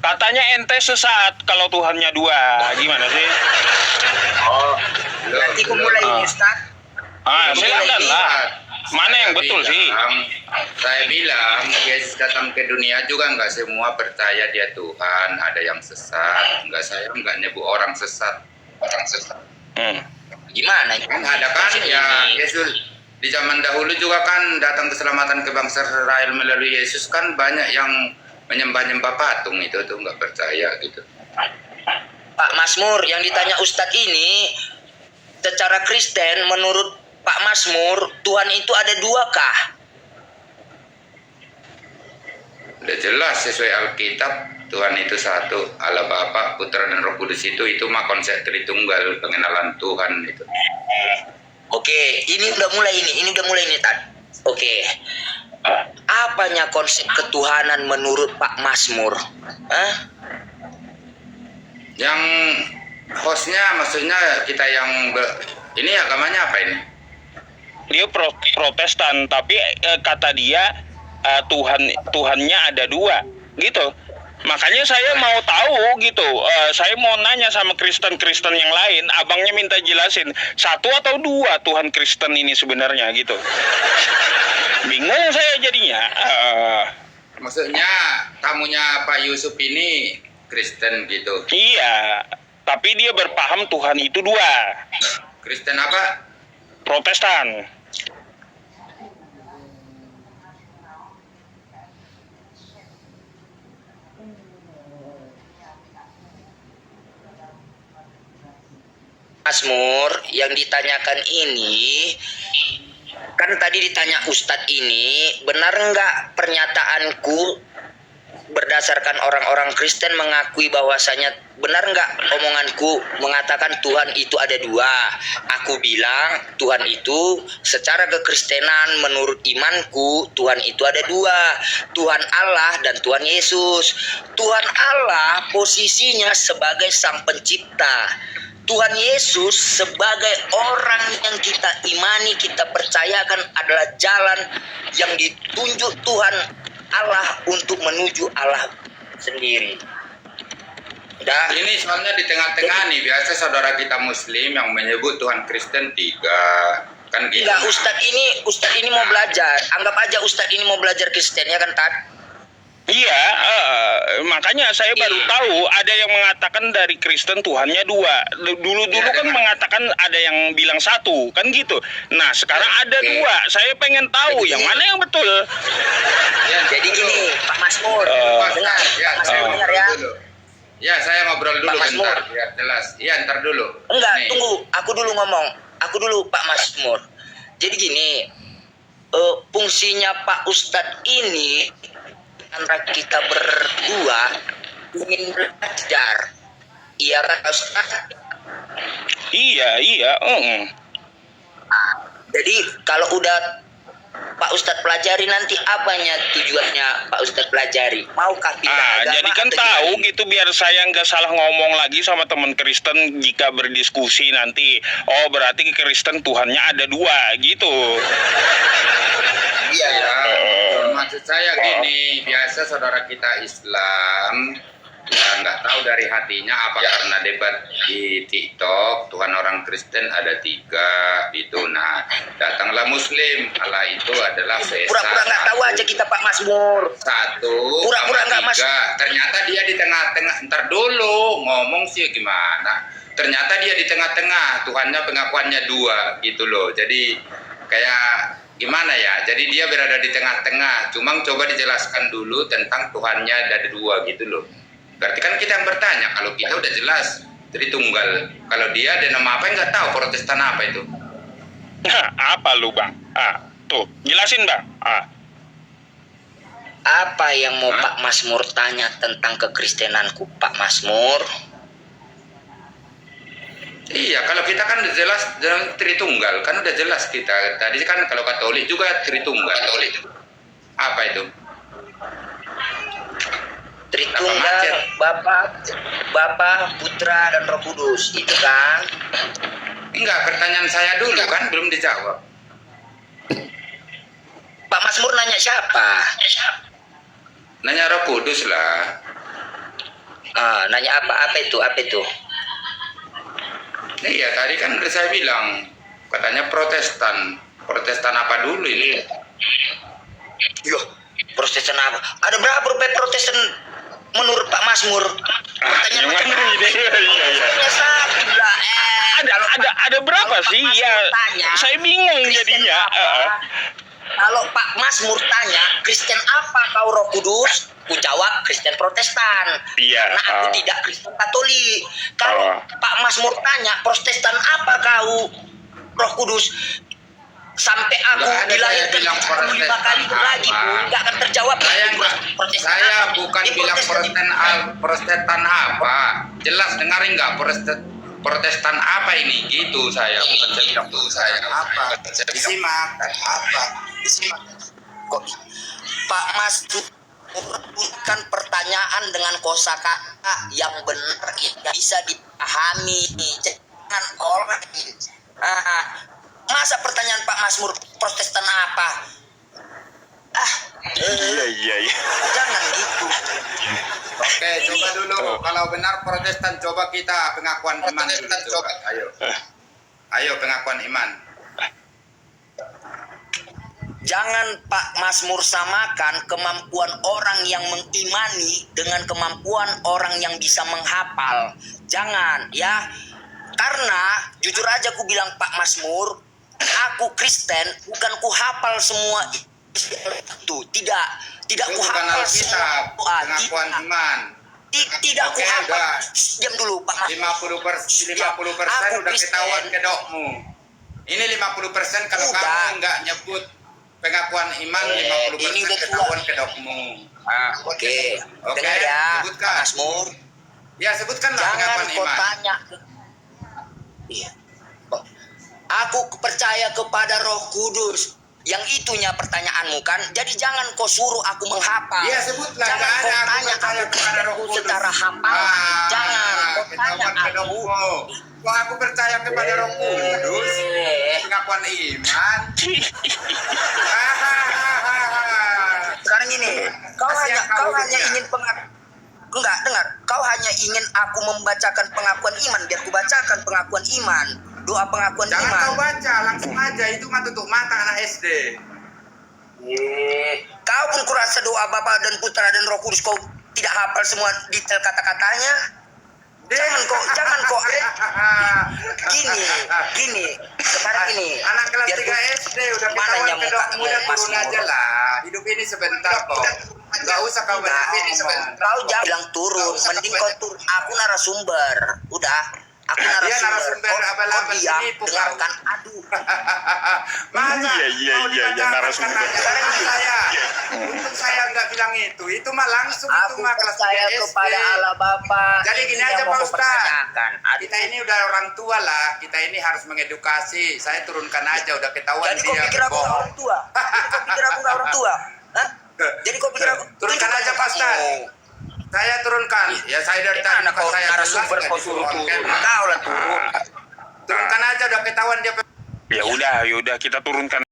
Katanya ente sesat kalau Tuhannya dua. Gimana sih? Oh, nanti aku mulai ini Ustaz. Silakan lah. Mana yang betul sih? Saya bilang Yesus datang ke dunia juga nggak semua percaya dia Tuhan, ada yang sesat. Saya nggak nyebut orang sesat. Gimana? Kan ada kan ya Yesus di zaman dahulu juga kan datang keselamatan ke bangsa Israel melalui Yesus, kan banyak yang menyembah-nyembah patung itu tuh nggak percaya gitu. Pak Mazmur, yang ditanya Ustadz ini secara Kristen menurut Pak Mazmur, Tuhan itu ada dua kah? Udah jelas sesuai Alkitab, Tuhan itu satu, Allah Bapa, Putra dan Roh Kudus itu mah konsep Tritunggal, pengenalan Tuhan itu. Oke, ini udah mulai nih Tad. Oke. Apanya konsep ketuhanan menurut Pak Mazmur? Yang hostnya maksudnya kita yang ini agamanya apa ini? Dia Protestan, tapi kata dia Tuhannya ada dua, gitu. Makanya saya mau tahu gitu. Saya mau nanya sama Kristen-Kristen yang lain. Abangnya minta jelasin satu atau dua Tuhan Kristen ini sebenarnya gitu. Bingung saya jadinya. Maksudnya tamunya Pak Yusuf ini Kristen gitu? Iya, tapi dia berpaham Tuhan itu dua. Kristen apa? Protestan. Mazmur, yang ditanyakan ini kan tadi ditanya Ustadz ini, benar nggak pernyataanku berdasarkan orang-orang Kristen mengakui bahwasanya benar nggak omonganku mengatakan Tuhan itu ada dua? Aku bilang Tuhan itu secara kekristenan menurut imanku Tuhan itu ada dua, Tuhan Allah dan Tuhan Yesus. Tuhan Allah posisinya sebagai sang pencipta, Tuhan Yesus sebagai orang yang kita imani, kita percayakan adalah jalan yang ditunjuk Tuhan Allah untuk menuju Allah sendiri. Ini soalnya di tengah-tengah nih, biasa saudara kita Muslim yang menyebut Tuhan Kristen tiga, kan gitu. Enggak, Ustadz ini mau belajar. Anggap aja Ustadz ini mau belajar Kristen, ya kan Tad? Iya, makanya saya baru tahu ada yang mengatakan dari Kristen Tuhannya dua. Dulu kan mengatakan ada yang bilang satu, kan gitu. Nah, sekarang ada dua. Saya pengen tahu yang mana yang betul. Jadi gini, Pak Mazmur, dengar, Pak Mazmur dengar ya. Ya, saya ngobrol dulu bentar, biar jelas. Iya, ntar dulu. Enggak, tunggu, aku dulu ngomong. Aku dulu Pak Mazmur. Jadi gini, fungsinya Pak Ustadz ini antara kita berdua ingin belajar, iya kan Ustaz? Iya. Jadi kalau udah Pak Ustadz pelajari, nanti apanya tujuannya Pak Ustadz pelajari? Maukah pindah agama? Jadi kan tahu gitu biar saya nggak salah ngomong lagi sama teman Kristen jika berdiskusi nanti. Oh, berarti Kristen Tuhannya ada dua gitu. Iya, maksud saya gini, biasa saudara kita Islam ya nggak tahu dari hatinya apa karena debat di TikTok Tuhan orang Kristen ada tiga itu. Nah, datanglah Muslim, Allah itu adalah Esa. Pura-pura nggak tahu aja kita Pak Mazmur. Satu, pura-pura nggak tiga. Ternyata dia di tengah-tengah. Ntar dulu ngomong sih gimana? Ternyata dia di tengah-tengah. Tuhannya pengakuannya dua gitu loh. Jadi kayak gimana ya? Jadi dia berada di tengah-tengah. Cuma coba dijelaskan dulu tentang Tuhannya ada dua gitu loh. Berarti kan kita yang bertanya. Kalau kita udah jelas Tritunggal. Kalau dia ada nama apa nggak tahu, Protestan apa itu? Nah, apa lu Bang? Tuh jelasin Bang. Apa yang mau Pak Mazmur tanya tentang kekristenanku Pak Mazmur? Iya, kalau kita kan udah jelas Tritunggal, kan udah jelas kita. Tadi kan kalau Katolik juga Tritunggal. Apa itu? Tritunggal, Bapa, Putra, dan Roh Kudus, itu kan? Enggak, pertanyaan saya dulu kan belum dijawab. Pak Mazmur nanya siapa? Nanya Roh Kudus lah. Nanya apa itu? Apa itu? Iya, tadi kan udah saya bilang, katanya Protestan. Protestan apa dulu ini? Yo, Protestan apa? Ada berapa rupiah Protestan menurut Pak Masmur? Pertanyaan Gimana macam ini? Iya. Hanya satu lah. Ada berapa kalau sih? Pak Ya, Masmur tanya, saya bingung Kristen jadinya. apa? Kalau Pak Masmur tanya, Kristen apa kau Roh Kudus? Ku jawab Kristen Protestan. Iya, Karena aku tidak Kristen Katolik. Kalau Pak Masmur tanya, Protestan apa kau Roh Kudus? Sampai aku Nggak ada dilahirkan saya bilang 5 kali Protestan lagi apa. pun nggak akan terjawab. Saya bukan Ini bilang Protestan. Protestan apa. Jelas dengarin nggak Protestan apa ini? Gitu saya. Bukan saya bilang saya apa. Disimak. Apa? Disimak. Kok Pak Mas bukan pertanyaan dengan kosakata yang benar yang bisa dipahami. Jangan orang. Masa pertanyaan Pak Masmur Protestan apa? Iya. Jangan gitu. Oke, coba dulu. Kalau benar Protestan, coba kita pengakuan iman dulu. Coba. Ayo pengakuan iman. Jangan Pak Masmur samakan kemampuan orang yang mengimani dengan kemampuan orang yang bisa menghafal. Jangan ya. Karena jujur aja ku bilang Pak Masmur, aku Kristen bukan ku hafal semua itu. Tidak Itu ku bukan hafal Alkitab, semua. pengakuan iman. Tidak ku Oke, hafal. udah. Diam dulu Pak Masmur. 50% Aku udah Kristen. ketahuan kedokmu. Ini 50% kalau Udah. kamu nggak nyebut pengakuan iman, ini 50% udah ketahuan tua. kedokmu. Oke. Oke, Dengar ya sebutkan. Pak Masmur. Ya sebutkanlah Jangan pengakuan kau iman. tanya. Iya. Aku percaya kepada Roh Kudus. Yang itunya pertanyaanmu kan. Jadi jangan kau suruh aku menghafal. Iya sebutlah. Jangan Nggak kau ada aku tanya percaya aku kepada Roh Kudus. secara hafal. Jangan kau tanya ketahuan aku. kedokmu. Wah, aku percaya kepada Roh Kudus. Pengakuan iman. Sekarang ini, kau hanya ingin dengar. Kau hanya ingin aku membacakan pengakuan iman biar ku bacakan pengakuan iman. Doa pengakuan Jangan iman. kau baca, langsung aja. Itu mah tutup mata anak SD. Kau pun kurasa doa Bapa dan Putra dan Roh Kudus kau tidak hafal semua detail kata-katanya. Jangan kau gini. Sekarang ini. Anak kelas biar 3 SD udah Mana ketahuan nyamuk kedokmu, udah turun Masmur? aja lah. Hidup ini sebentar kok. Gak usah kau banyak ngomong. Kau jangan bilang turun, mending kau turun. Aku narasumber. Udah, aku Dia narasumber. narasumber abal-abal diam, penipu kau. dengarkan. Aduh. Masa Iya, mau dibacakan narasumber. katanya sekarang saya. Untuk saya nggak bilang itu mah langsung itu Aku mah kelas 3 percaya SD. kepada Allah Bapa. Jadi gini Ini aja yang mau Pak kau Ustaz. pertanyakan. Aduh. Kita ini udah orang tua lah, kita ini harus mengedukasi. Saya turunkan aja, udah ketahuan Jadi kau dia pikir aku nggak orang tua? Jadi kau pikir aku nggak orang tua? Hah? Jadi kau pikir aku? Turunkan aja Pak Ustaz. Saya turunkan. Ya saya dari tadi Anak kau saya narasumber jelas kau nggak suruh turun. diturunkan. Kau lah turun. Turunkan aja, udah ketahuan dia. Ya udah kita turunkan.